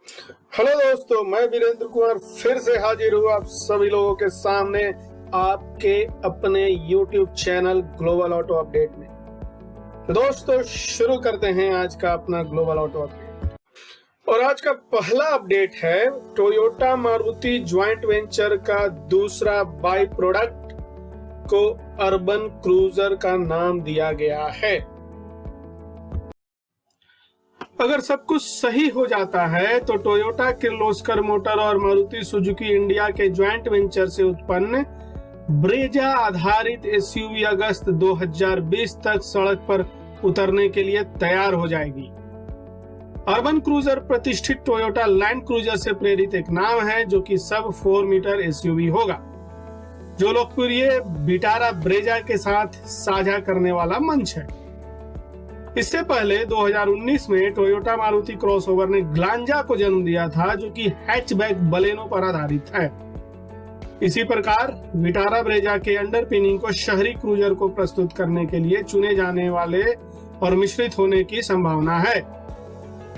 Hello दोस्तों, मैं वीरेंद्र कुमार फिर से हाजिर हूँ आप सभी लोगों के सामने आपके अपने YouTube channel global auto update में। तो दोस्तों शुरू करते हैं आज का अपना ग्लोबल ऑटो अपडेट। और आज का पहला अपडेट है टोयोटा मारुति ज्वाइंट वेंचर का दूसरा बाई प्रोडक्ट को अर्बन क्रूजर का नाम दिया गया है। अगर सब कुछ सही हो जाता है तो टोयोटा किर्लोस्कर मोटर और मारुति सुजुकी इंडिया के ज्वाइंट वेंचर से उत्पन्न ब्रेजा आधारित एसयूवी अगस्त 2020 तक सड़क पर उतरने के लिए तैयार हो जाएगी। अर्बन क्रूजर प्रतिष्ठित टोयोटा लैंड क्रूजर से प्रेरित एक नाम है जो कि सब 4 मीटर एसयूवी होगा, जो लोकप्रिय विटारा ब्रेजा के साथ साझा करने वाला मंच है। इससे पहले 2019 में टोयोटा मारुति क्रॉसओवर ने ग्लांजा को जन्म दिया था, जो कि हैचबैक बलेनो पर आधारित है। इसी प्रकार विटारा ब्रेजा के अंडरपिनिंग को शहरी क्रूजर को प्रस्तुत करने के लिए चुने जाने वाले और मिश्रित होने की संभावना है।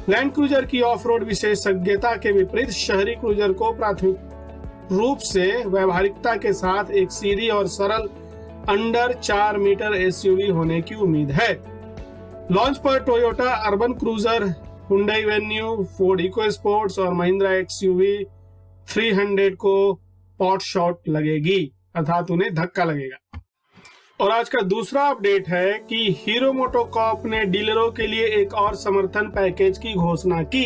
लैंड क्रूजर की ऑफ रोड विशेषज्ञता के विपरीत शहरी क्रूजर को प्राथमिक रूप से व्यवहारिकता के साथ एक सीधी और सरल अंडर 4 मीटर एसयूवी होने की उम्मीद है। लॉन्च पर Toyota Urban Cruiser, Hyundai Venue, Ford Eco Sports और महिंद्रा एक्सयूवी 300 को पॉट शॉट लगेगी, अर्थात उन्हें धक्का लगेगा। और आज का दूसरा अपडेट है कि हीरो मोटोकॉर्प ने डीलरों के लिए एक और समर्थन पैकेज की घोषणा की।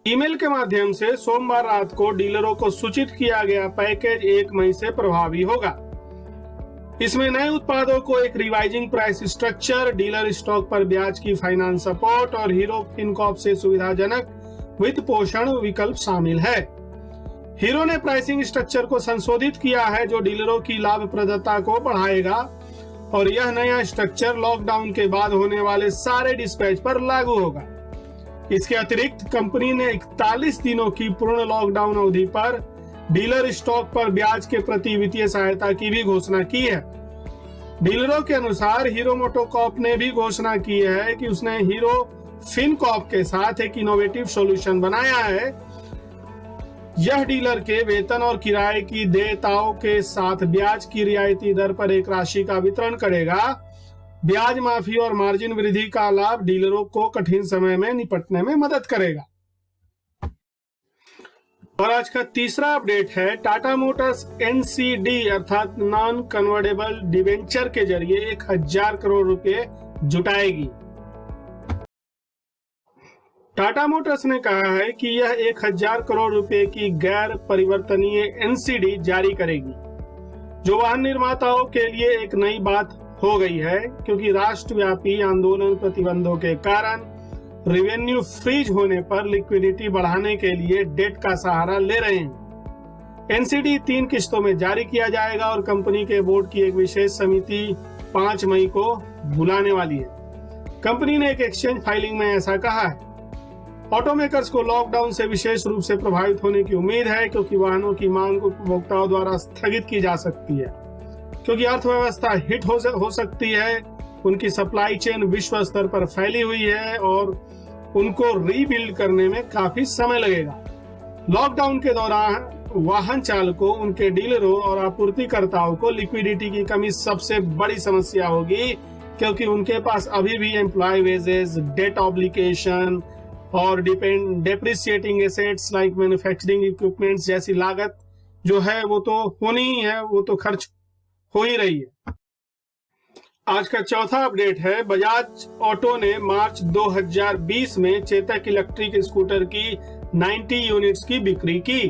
ईमेल के माध्यम से सोमवार रात को डीलरों को सूचित किया गया पैकेज 1 मई से प्रभावी होगा। इसमें नए उत्पादों को एक revising price structure, dealer stock पर ब्याज की फाइनेंस सपोर्ट और हीरो फिनकॉर्प से सुविधाजनक वित्त पोषण विकल्प शामिल है। हीरो ने प्राइसिंग स्ट्रक्चर को संशोधित किया है जो डीलरों की लाभप्रदता को बढ़ाएगा, और यह नया स्ट्रक्चर लॉकडाउन के बाद होने वाले सारे डिस्पैच पर लागू होगा। इसके अतिरिक्त कंपनी ने 41 दिनों की पूर्ण लॉकडाउन अवधि पर डीलर स्टॉक पर ब्याज के प्रति वित्तीय सहायता की भी घोषणा की है। डीलरों के अनुसार हीरो मोटोकॉर्प ने भी घोषणा की है कि उसने हीरो फिनकॉर्प के साथ एक इनोवेटिव सॉल्यूशन बनाया है। यह डीलर के वेतन और किराए की देयताओं के साथ ब्याज की रियायती दर पर एक राशि का वितरण करेगा। ब्याज माफी और मार्जिन वृद्धि का लाभ डीलरों को कठिन समय में निपटने में मदद करेगा। और आज का तीसरा अपडेट है टाटा मोटर्स एनसीडी अर्थात नॉन कन्वर्टेबल डिवेंचर के जरिए 1000 करोड़ रुपए जुटाएगी। टाटा मोटर्स ने कहा है कि यह 1000 करोड़ रुपए की गैर परिवर्तनीय एनसीडी जारी करेगी, जो वाहन निर्माताओं के लिए एक नई बात हो गई है, क्योंकि राष्ट्रव्यापी आंदोलन प्रतिबंधों के कारण रेवेन्यू फ्रीज होने पर लिक्विडिटी बढ़ाने के लिए डेट का सहारा ले रहे हैं। एनसीडी 3 किस्तों में जारी किया जाएगा और कंपनी के बोर्ड की एक विशेष समिति 5 मई को बुलाने वाली है। कंपनी ने एक एक्सचेंज फाइलिंग में ऐसा कहा है। ऑटोमेकर्स को लॉकडाउन से विशेष रूप से प्रभावित होने की उम्मीद है, क्योंकि वाहनों की मांग उपभोक्ताओं द्वारा स्थगित की जा सकती है, क्योंकि अर्थव्यवस्था हिट हो सकती है। उनकी सप्लाई चेन विश्व स्तर पर फैली हुई है और उनको रीबिल्ड करने में काफी समय लगेगा। लॉकडाउन के दौरान वाहन चालकों, उनके डीलरों और आपूर्तिकर्ताओं को लिक्विडिटी की कमी सबसे बड़ी समस्या होगी, क्योंकि उनके पास अभी भी एम्प्लॉय वेजेस, डेट ऑब्लिगेशन और depreciating assets like manufacturing equipments जैसी लागत जो है वो तो होनी ही है, वो तो खर्च हो ही रही है। आज का चौथा अपडेट है बजाज ऑटो ने मार्च 2020 में चेतक इलेक्ट्रिक स्कूटर की 90 यूनिट्स की बिक्री की।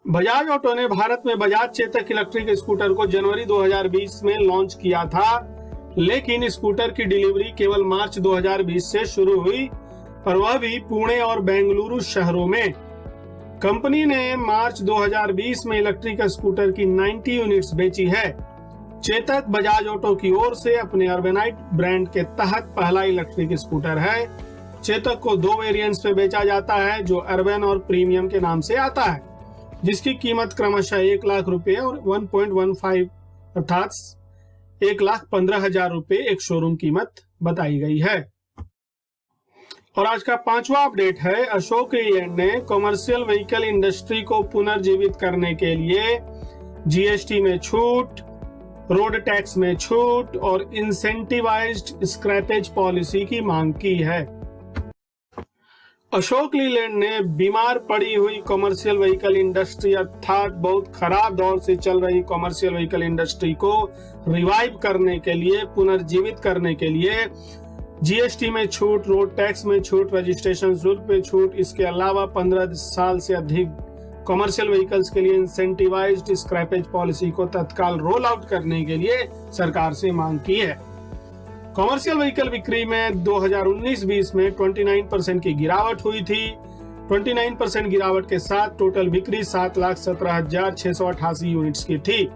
बजाज ऑटो ने भारत में बजाज चेतक इलेक्ट्रिक स्कूटर को जनवरी 2020 में लॉन्च किया था, लेकिन स्कूटर की डिलीवरी केवल मार्च 2020 से शुरू हुई, और वह भी पुणे और बेंगलुरु शहरों में। कंपनी ने मार्च 2020 में इलेक्ट्रिक स्कूटर की 90 यूनिट्स बेची है। चेतक बजाज ऑटो की ओर से अपने अर्बेनाइट ब्रांड के तहत पहला इलेक्ट्रिक स्कूटर है। चेतक को 2 वेरिएंट्स में बेचा जाता है, जो अर्बन और प्रीमियम के नाम से आता है, जिसकी कीमत क्रमशः 1 लाख रुपए और 1.15 अर्थात 1,15,000 रुपए एक शोरूम कीमत बताई गई है। और आज का पांचवा अपडेट है, अशोक लीलैंड ने कॉमर्शियल व्हीकल इंडस्ट्री को पुनर्जीवित करने के लिए जीएसटी में छूट, रोड टैक्स में छूट और इंसेंटिवाइज्ड स्क्रैपेज पॉलिसी की मांग की है। अशोक लीलैंड ने बीमार पड़ी हुई कॉमर्शियल व्हीकल इंडस्ट्री अर्थात बहुत खराब दौर से चल रही कॉमर्शियल व्हीकल इंडस्ट्री को रिवाइव करने के लिए, पुनर्जीवित करने के लिए जीएसटी में छूट, रोड टैक्स में छूट, रजिस्ट्रेशन शुल्क में छूट, इसके अलावा 15 साल से अधिक कॉमर्शियल व्हीकल्स के लिए इंसेंटिवाइज्ड स्क्रैपेज पॉलिसी को तत्काल रोल आउट करने के लिए सरकार से मांग की है। कॉमर्शियल व्हीकल बिक्री में 2019-20 में 29% की गिरावट हुई थी। 29% गिरावट के साथ टोटल बिक्री 7,17,688 यूनिट्स की थी,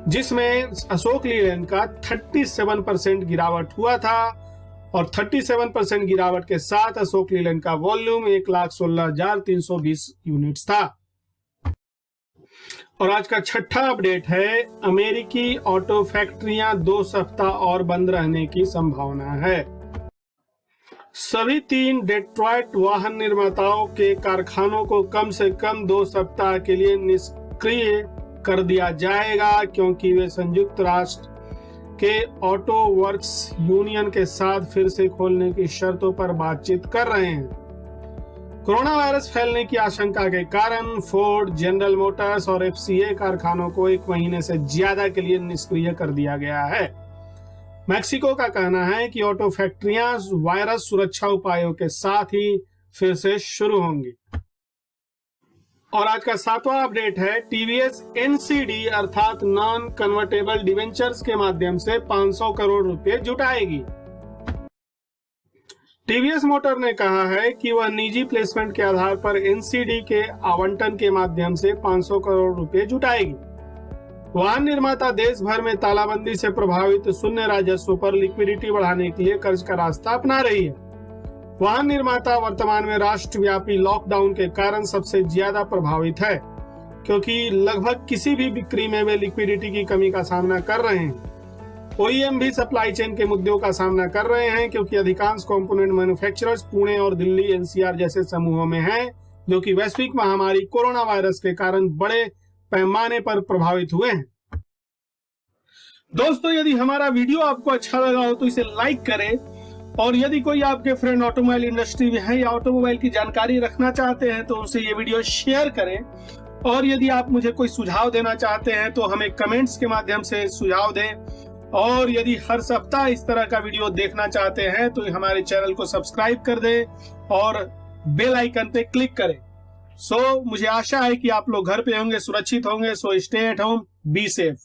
जिसमें अशोक लीलैंड का 37% गिरावट हुआ था और 37% गिरावट के साथ अशोक लीलैंड का वॉल्यूम 1,16,320 यूनिट्स था। और आज का छठा अपडेट है, अमेरिकी ऑटो फैक्ट्रियां 2 सप्ताह और बंद रहने की संभावना है। सभी 3 डेट्रॉयट वाहन निर्माताओं के कारखानों को कम से कम 2 सप्ताह के लिए निष्क्रिय कर दिया जाएगा, क्योंकि वे संयुक्त राष्ट्र के ऑटो वर्क्स यूनियन के साथ फिर से खोलने की शर्तों पर बातचीत कर रहे हैं। कोरोना वायरस फैलने की आशंका के कारण फोर्ड, जनरल मोटर्स और एफसीए कारखानों को 1 महीने से ज्यादा के लिए निष्क्रिय कर दिया गया है। मैक्सिको का कहना है कि ऑटो फैक्ट्रियां वायरस सुरक्षा उपायों के साथ ही फिर से शुरू होंगी। और आज का 7वां अपडेट है, टीवीएस एनसीडी अर्थात नॉन कन्वर्टेबल डिवेंचर्स के माध्यम से 500 करोड़ रुपए जुटाएगी। टीवीएस मोटर ने कहा है कि वह निजी प्लेसमेंट के आधार पर एनसीडी के आवंटन के माध्यम से 500 करोड़ रुपए जुटाएगी। वाहन निर्माता देश भर में तालाबंदी से प्रभावित शून्य राजस्व पर लिक्विडिटी बढ़ाने के लिए कर्ज का रास्ता अपना रही है। वाहन निर्माता वर्तमान में राष्ट्रव्यापी लॉकडाउन के कारण सबसे ज्यादा प्रभावित है, क्योंकि लगभग किसी भी बिक्री में वे लिक्विडिटी की कमी का सामना कर रहे हैं। ओईएम भी सप्लाई चेन के मुद्दों का सामना कर रहे हैं, क्योंकि अधिकांश कंपोनेंट मैन्युफैक्चरर्स पुणे और दिल्ली एनसीआर जैसे समूहों में हैं, जो कि वैश्विक महामारी कोरोना वायरस के कारण बड़े पैमाने पर प्रभावित हुए हैं। दोस्तों, यदि हमारा वीडियो आपको अच्छा लगा हो तो इसे लाइक करें, और यदि कोई आपके फ्रेंड ऑटोमोबाइल इंडस्ट्री में है या ऑटोमोबाइल की जानकारी रखना चाहते हैं तो उनसे ये वीडियो शेयर करें। और यदि आप मुझे कोई सुझाव देना चाहते हैं तो हमें कमेंट्स के माध्यम से सुझाव दें। और यदि हर सप्ताह इस तरह का वीडियो देखना चाहते हैं तो हमारे चैनल को सब्सक्राइब कर दें और बेल आइकन पे क्लिक करें। मुझे आशा है कि आप लोग घर पे होंगे, सुरक्षित होंगे। Stay at home, be safe.